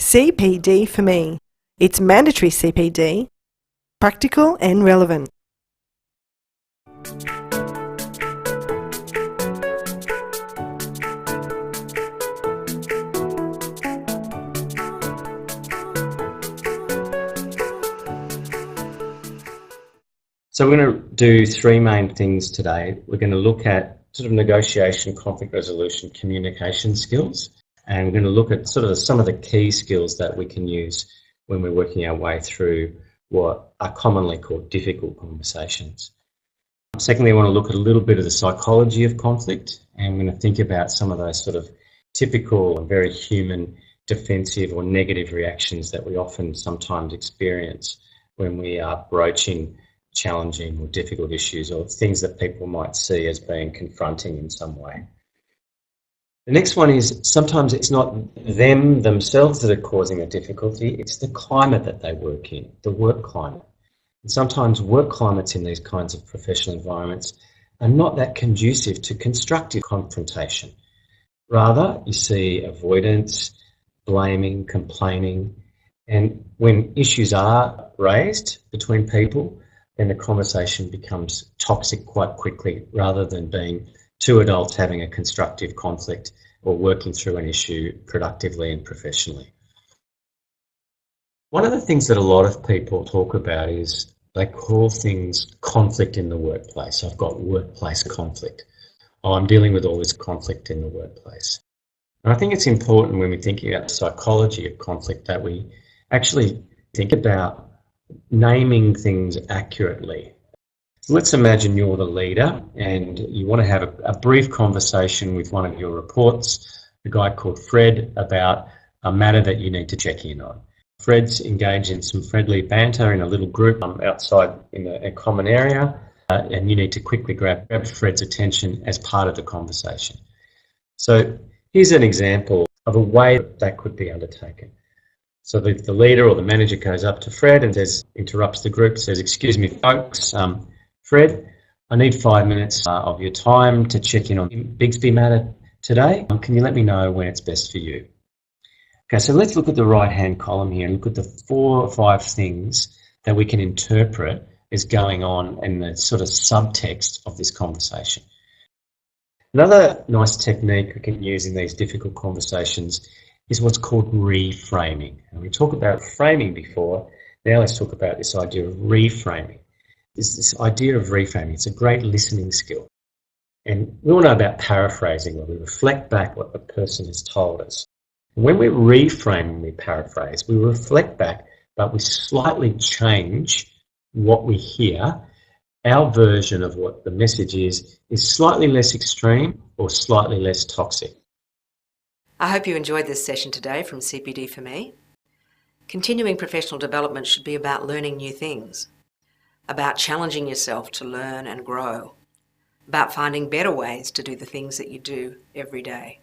CPD for me. It's mandatory CPD, practical and relevant. So we're going to do three main things today. We're going to look at sort of negotiation, conflict resolution, communication skills, and we're going to look at sort of some of the key skills that we can use when we're working our way through what are commonly called difficult conversations. Secondly, I want to look at a little bit of the psychology of conflict, and we're going to think about some of those sort of typical and very human defensive or negative reactions that we often sometimes experience when we are broaching challenging or difficult issues or things that people might see as being confronting in some way. The next one is sometimes it's not them themselves that are causing a difficulty, it's the climate that they work in, the work climate. And sometimes work climates in these kinds of professional environments are not that conducive to constructive confrontation. Rather, you see avoidance, blaming, complaining, and when issues are raised between people, then the conversation becomes toxic quite quickly rather than being two adults having a constructive conflict or working through an issue productively and professionally. One of the things that a lot of people talk about is they call things conflict in the workplace. I've got workplace conflict. Oh, I'm dealing with all this conflict in the workplace. And I think it's important when we're thinking about the psychology of conflict that we actually think about naming things accurately. So let's imagine you're the leader and you want to have a brief conversation with one of your reports, a guy called Fred, about a matter that you need to check in on. Fred's engaged in some friendly banter in a little group outside in a common area, and you need to quickly grab Fred's attention as part of the conversation. So here's an example of a way that could be undertaken. So the leader or the manager goes up to Fred and interrupts the group, says, "Excuse me, folks, Fred, I need 5 minutes of your time to check in on the Bigsby matter today. Can you let me know when it's best for you?" Okay, so let's look at the right-hand column here and look at the 4 or 5 things that we can interpret as going on in the sort of subtext of this conversation. Another nice technique we can use in these difficult conversations is what's called reframing. And we talked about framing before. Now let's talk about this idea of reframing. This idea of reframing, it's a great listening skill. And we all know about paraphrasing, where we reflect back what the person has told us. And when we're reframing, we paraphrase, we reflect back, but we slightly change what we hear. Our version of what the message is slightly less extreme or slightly less toxic. I hope you enjoyed this session today from CPD for Me. Continuing professional development should be about learning new things, about challenging yourself to learn and grow, about finding better ways to do the things that you do every day.